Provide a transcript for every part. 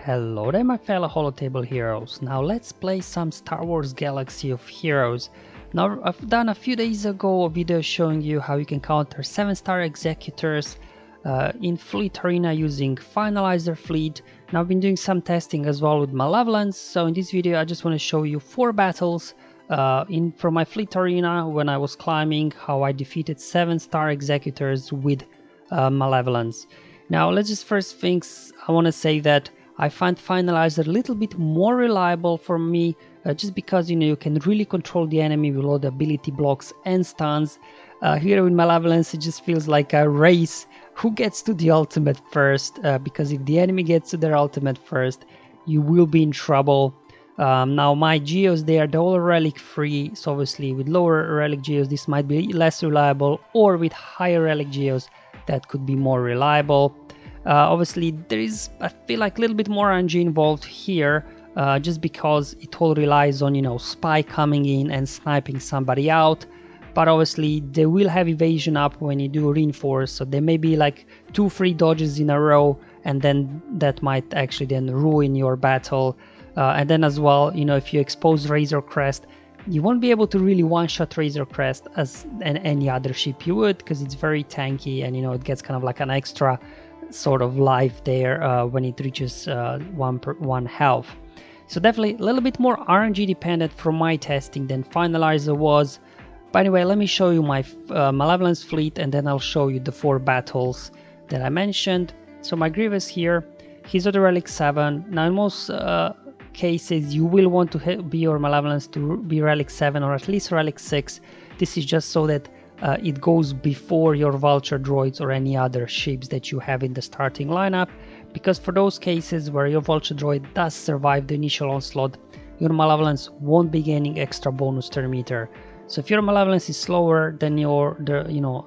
Hello there my fellow holotable heroes. Now let's play some Star Wars Galaxy of Heroes. Now I've done a few days ago a video showing you how you can counter 7-star executors in Fleet Arena using Finalizer Fleet. Now I've been doing some testing as well with Malevolence, so in this video I just want to show you 4 battles from my Fleet Arena when I was climbing, how I defeated 7-star executors with Malevolence. Now let's just first things I want to say that I find Finalizer a little bit more reliable for me, just because you can really control the enemy with all the ability blocks and stuns. Here with Malevolence it just feels like a race who gets to the ultimate first, because if the enemy gets to their ultimate first you will be in trouble. Now my geos, they're all relic free, so obviously with lower relic geos this might be less reliable, or with higher relic geos that could be more reliable. Obviously there is, I feel like, a little bit more RNG involved here, just because it all relies on spy coming in and sniping somebody out. But obviously they will have evasion up when you do reinforce, so there may be like 2-3 dodges in a row, and then that might actually then ruin your battle. And then as well, if you expose Razor Crest, you won't be able to really one-shot Razor Crest as any other ship you would, because it's very tanky, and it gets kind of like an extra sort of life there when it reaches 1 health. So definitely a little bit more RNG dependent from my testing than Finalizer was. But anyway, let me show you my Malevolence fleet, and then I'll show you the 4 battles that I mentioned. So my Grievous here, he's at the Relic 7. Now in most cases you will want to be your Malevolence to be Relic 7 or at least Relic 6. This is just so that it goes before your Vulture droids or any other ships that you have in the starting lineup, because for those cases where your Vulture droid does survive the initial onslaught, your Malevolence won't be gaining extra bonus turn meter. So if your Malevolence is slower than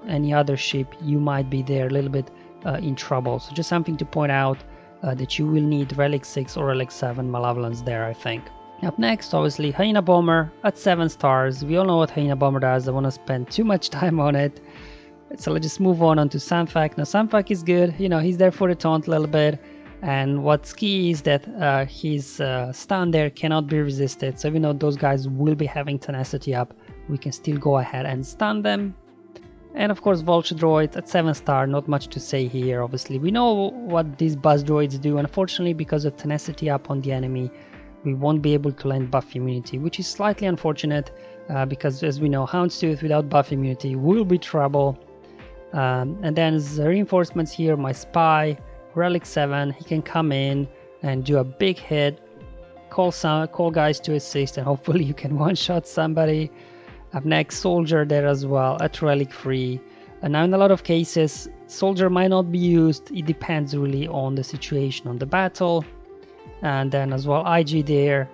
any other ship, you might be there a little bit in trouble. So just something to point out, that you will need Relic 6 or Relic 7 Malevolence there, I think. Up next, obviously, Hyena Bomber at 7 stars. We all know what Hyena Bomber does. I don't want to spend too much time on it. So let's just move on to Sanfak. Now Sanfak is good. He's there for the taunt a little bit. And what's key is that his stun there cannot be resisted. So even though those guys will be having tenacity up, we can still go ahead and stun them. And of course Vulture droid at 7 star, not much to say here. Obviously we know what these buzz droids do. Unfortunately, because of tenacity up on the enemy, we won't be able to land buff immunity, which is slightly unfortunate, because as we know, Houndstooth without buff immunity will be trouble. And then as reinforcements here, my Spy, Relic 7, he can come in and do a big hit, call guys to assist, and hopefully you can one-shot somebody. Up next, Soldier there as well at Relic 3. And now in a lot of cases, Soldier might not be used. It depends really on the situation, on the battle. And then as well IG there,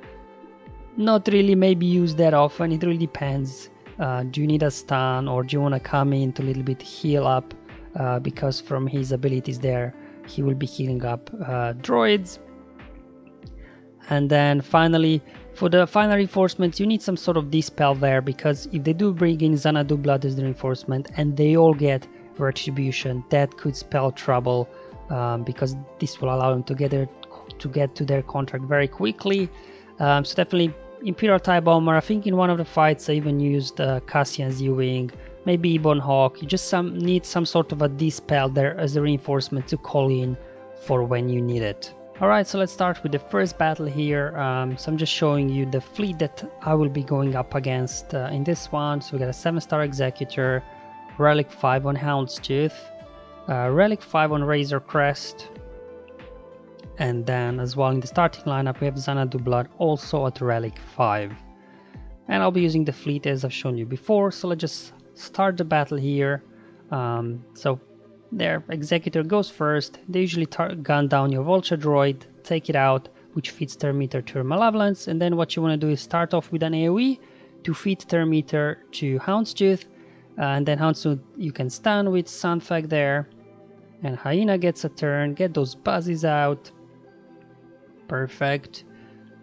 not really maybe used that often. It really depends. Do you need a stun, or do you want to come in to a little bit heal up, because from his abilities there he will be healing up droids. And then finally, for the final reinforcements, you need some sort of dispel there, because if they do bring in Xanadu blood as the reinforcement and they all get retribution, that could spell trouble, because this will allow them to get to their contract very quickly. So definitely Imperial TIE Bomber. I think in one of the fights I even used Cassian Z-Wing, maybe Ebon Hawk. You just need some sort of a dispel there as a reinforcement to call in for when you need it. Alright, so let's start with the first battle here. So I'm just showing you the fleet that I will be going up against in this one. So we got a 7-star Executor, Relic 5 on Houndstooth, Relic 5 on Razor Crest, and then as well in the starting lineup we have Xanadu Blood also at Relic 5. And I'll be using the fleet as I've shown you before, so let's just start the battle here. So their Executor goes first. They usually gun down your Vulture droid, take it out, which feeds turn meter to your Malevolence, and then what you want to do is start off with an AoE to feed turn meter to Houndstooth, and then Houndstooth you can stun with Sanfak there, and Hyena gets a turn, get those buzzes out. Perfect.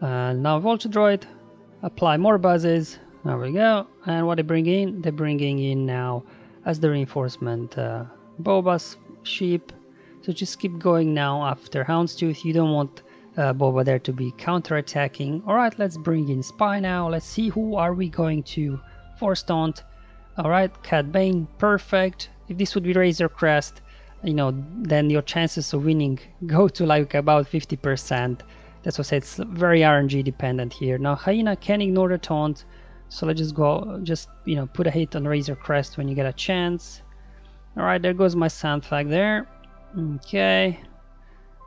Now Vulture droid, apply more buzzes. There we go. And what they bring in? They're bringing in now as the reinforcement Boba's sheep. So just keep going now after Houndstooth. You don't want Boba there to be counter-attacking. Alright, let's bring in Spy now. Let's see who are we going to force taunt. Alright, Cad Bane, perfect. If this would be Razor Crest, you know, then your chances of winning go to like about 50%. That's what I said, it's very RNG dependent here. Now Hyena can ignore the taunt, so let's just go, you know, put a hit on Razor Crest when you get a chance. Alright, there goes my Sandfag there. Okay,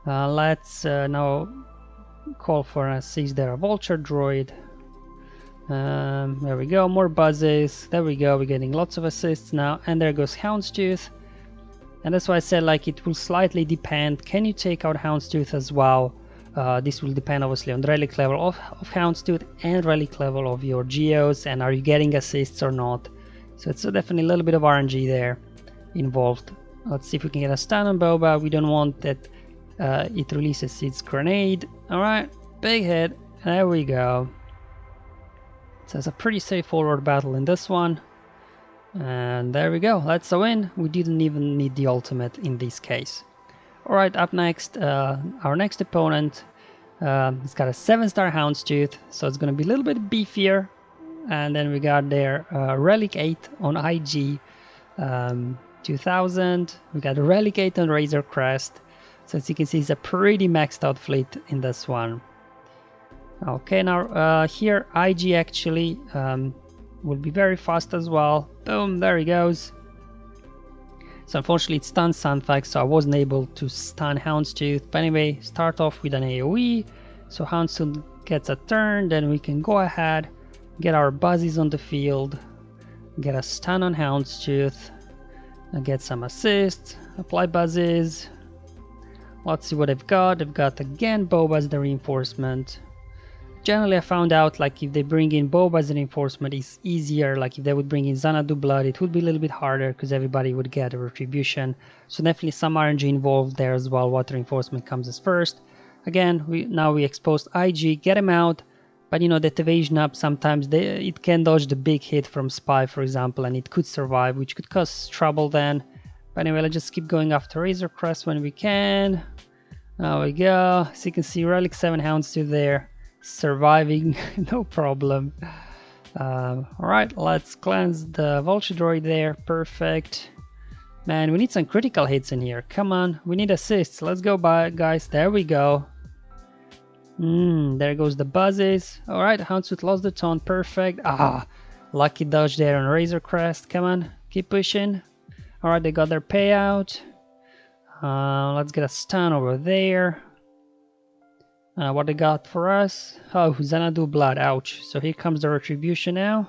let's now call for an assist there, a Vulture Droid. There we go, more buzzes. There we go, we're getting lots of assists now. And there goes Houndstooth. And that's why I said like it will slightly depend. Can you take out Houndstooth as well? This will depend obviously on the relic level of Houndstooth and relic level of your Geos, and are you getting assists or not. So it's definitely a little bit of RNG there involved. Let's see if we can get a stun on Boba. We don't want that it releases its grenade. Alright, big hit. There we go. So it's a pretty straightforward battle in this one. And there we go, that's a win. We didn't even need the ultimate in this case. Alright, up next, our next opponent. It's got a 7-star Houndstooth, so it's going to be a little bit beefier. And then we got their Relic 8 on IG 2000. We got a Relic 8 on Razor Crest. So as you can see, it's a pretty maxed out fleet in this one. Okay, now here IG actually will be very fast as well. Boom, there he goes. So unfortunately it stunned Sandfag, so I wasn't able to stun Houndstooth. But anyway, start off with an AoE. So Houndstooth gets a turn, then we can go ahead, get our buzzies on the field, get a stun on Houndstooth, and get some assists, apply buzzes. Let's see what they've got. They've got again Boba as the reinforcement. Generally I found out like if they bring in Boba as an reinforcement it's easier. Like if they would bring in Xanadu blood it would be a little bit harder because everybody would get a retribution. So definitely some RNG involved there as well, what reinforcement comes as first. Again, now we exposed IG, get him out, but you know that evasion up sometimes it can dodge the big hit from Spy for example, and it could survive, which could cause trouble then. But anyway, let's just keep going after Razor Crest when we can. There we go, so you can see Relic 7 Houndstooth there. Surviving no problem. Alright, let's cleanse the Vulture Droid there. Perfect. Man, we need some critical hits in here. Come on, we need assists. Let's go by, guys. There we go. There goes the buzzes. Alright, Houndstooth lost the taunt. Perfect. Lucky dodge there on Razor Crest. Come on, keep pushing. Alright, they got their payout. Let's get a stun over there. What they got for us? Oh, Xanadu blood, ouch. So here comes the retribution now.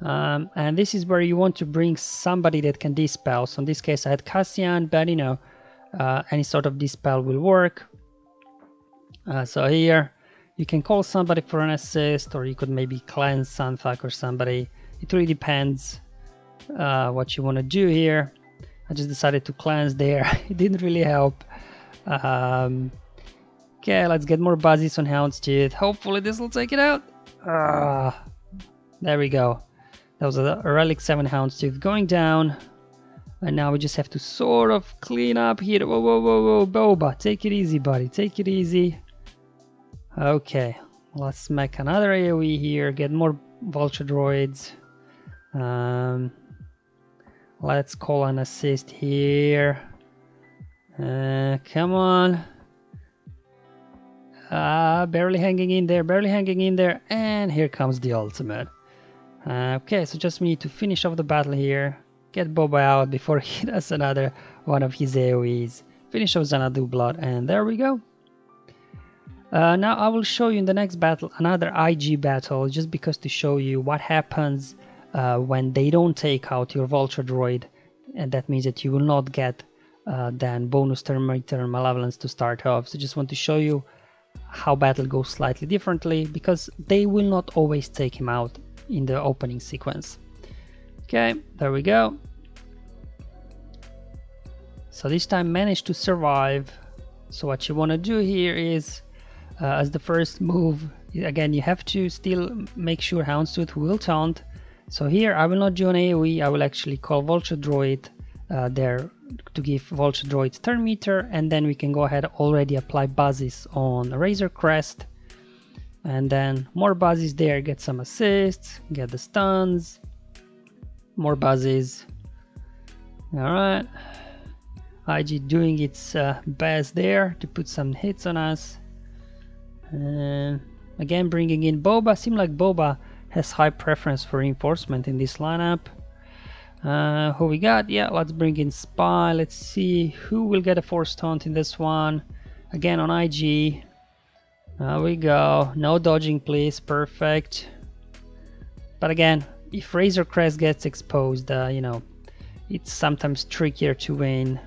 And this is where you want to bring somebody that can dispel. So in this case I had Cassian, but you know, any sort of dispel will work. So here you can call somebody for an assist, or you could maybe cleanse Sandfag or somebody. It really depends what you want to do here. I just decided to cleanse there. It didn't really help. Okay, let's get more buzzies on Houndstooth. Hopefully this will take it out. There we go. That was a Relic 7 Houndstooth going down. And now we just have to sort of clean up here. Whoa, whoa, whoa, whoa, Boba. Take it easy, buddy. Take it easy. Okay, let's make another AoE here. Get more Vulture Droids. Let's call an assist here. Come on. Barely hanging in there, and here comes the ultimate. Okay, so just we need to finish off the battle here, get Boba out before he does another one of his AoEs, finish off Xanadu blood, and there we go. Now I will show you in the next battle another IG battle, just because to show you what happens when they don't take out your Vulture Droid, and that means that you will not get then bonus Thermometer and Malevolence to start off. So just want to show you how battle goes slightly differently, because they will not always take him out in the opening sequence. Okay, there we go. So this time managed to survive. So what you want to do here is as the first move, again you have to still make sure Houndstooth will taunt. So here I will not do an AoE, I will actually call Vulture Droid their to give Vulture Droids turn meter, and then we can go ahead already apply buzzes on Razor Crest, and then more buzzes there, get some assists, get the stuns, more buzzes. Alright, IG doing its best there to put some hits on us, and again bringing in Boba. Seems like Boba has high preference for reinforcement in this lineup. Who we got? Yeah, let's bring in Spy. Let's see who will get a force taunt in this one. Again on IG. There we go. No dodging, please. Perfect. But again, if Razor Crest gets exposed, you know, it's sometimes trickier to win.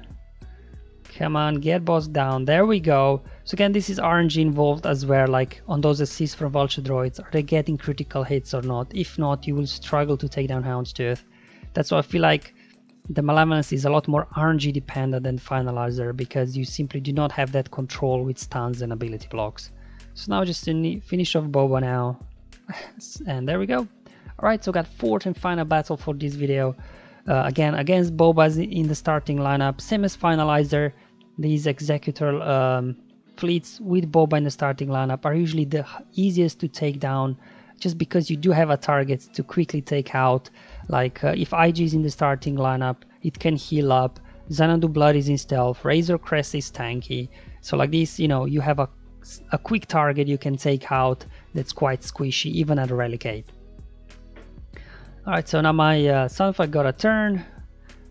Come on, get boss down. There we go. So again, this is RNG involved as well, like on those assists from Vulture Droids. Are they getting critical hits or not? If not, you will struggle to take down Houndstooth. That's why I feel like the Malevolence is a lot more RNG dependent than Finalizer, because you simply do not have that control with stuns and ability blocks. So now just finish off Boba now. And there we go. Alright, so got fourth and final battle for this video. Again, against Boba in the starting lineup. Same as Finalizer, these Executor fleets with Boba in the starting lineup are usually the easiest to take down, just because you do have a target to quickly take out. Like if IG is in the starting lineup, it can heal up. Xanadu Blood is in stealth. Razor Crest is tanky. So like this, you know, you have a quick target you can take out that's quite squishy, even at Relicate. Alright, so now my Sunfight got a turn.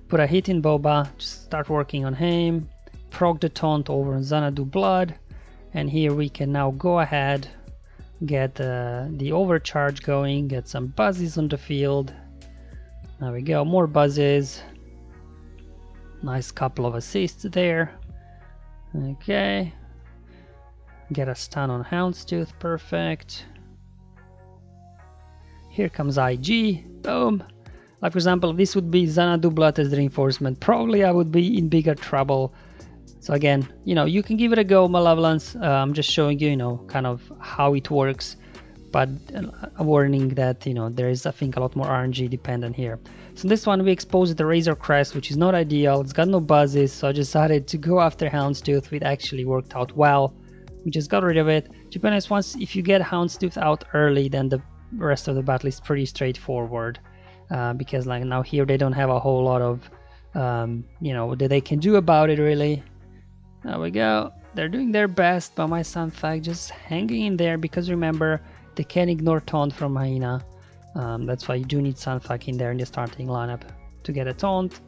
Put a hit in Boba. Just start working on him. Proc the taunt over on Xanadu Blood. And here we can now go ahead, get the overcharge going, get some buzzes on the field. There we go, more buzzes. Nice couple of assists there. Okay. Get a stun on Houndstooth, perfect. Here comes IG, boom. Like for example, this would be Xanadu Blood as the reinforcement. Probably I would be in bigger trouble. So again, you know, you can give it a go, Malevolence. I'm just showing you, you know, kind of how it works. But a warning that, you know, there is, I think, a lot more RNG dependent here. So in this one we exposed the Razor Crest, which is not ideal. It's got no buzzes, so I decided to go after Houndstooth, which actually worked out well. We just got rid of it. To be honest, if you get Houndstooth out early, then the rest of the battle is pretty straightforward. Because like now here they don't have a whole lot of, you know, that they can do about it really. There we go. They're doing their best, but my Sunfight just hanging in there, because remember, they can ignore taunt from Hyena. That's why you do need Sunfight in there in the starting lineup to get a taunt.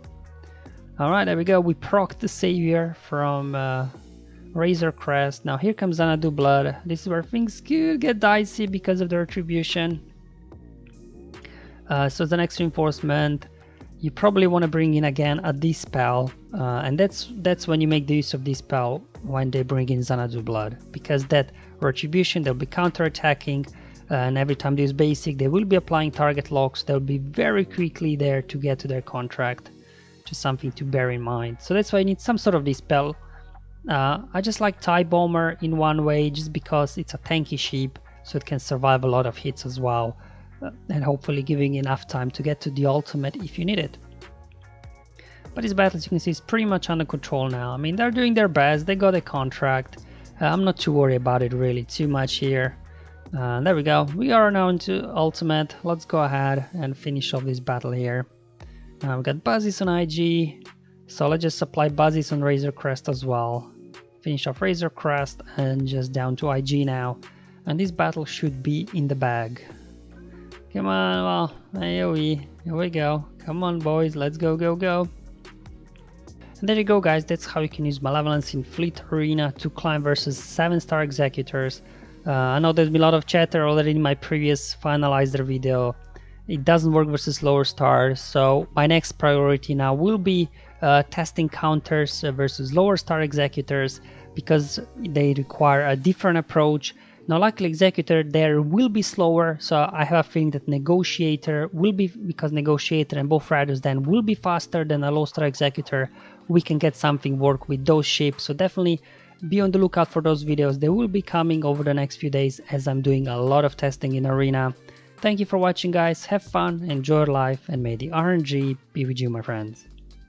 Alright, there we go. We proc the Savior from Razor Crest. Now here comes Xanadu Blood. This is where things could get dicey because of the retribution. So the next reinforcement, you probably want to bring in again a Dispel, and that's when you make the use of Dispel, when they bring in Xanadu Blood, because that retribution, they'll be counter-attacking, and every time they use basic they will be applying target locks. They'll be very quickly there to get to their contract. Just something to bear in mind. So that's why I need some sort of Dispel. I just like TIE Bomber in one way, just because it's a tanky ship, so it can survive a lot of hits as well. And hopefully giving enough time to get to the ultimate if you need it. But this battle, as you can see, is pretty much under control now. I mean, they're doing their best, they got a contract. I'm not too worried about it really too much here. There we go, we are now into ultimate. Let's go ahead and finish off this battle here. We got buzzes on IG, so let's just apply buzzes on Razor Crest as well. Finish off Razor Crest and just down to IG now. And this battle should be in the bag. Come on, well, here we go. Come on, boys, let's go, go, go. And there you go, guys. That's how you can use Malevolence in Fleet Arena to climb versus 7-star Executors. I know there's been a lot of chatter already in my previous Finalizer video. It doesn't work versus lower stars, so my next priority now will be testing counters versus lower star Executors, because they require a different approach. Now luckily Executor there will be slower, so I have a feeling that Negotiator will be, because Negotiator and both riders then will be faster than a low star Executor. We can get something work with those ships, so definitely be on the lookout for those videos. They will be coming over the next few days as I'm doing a lot of testing in Arena. Thank you for watching, guys. Have fun, enjoy your life, and may the RNG be with you, my friends.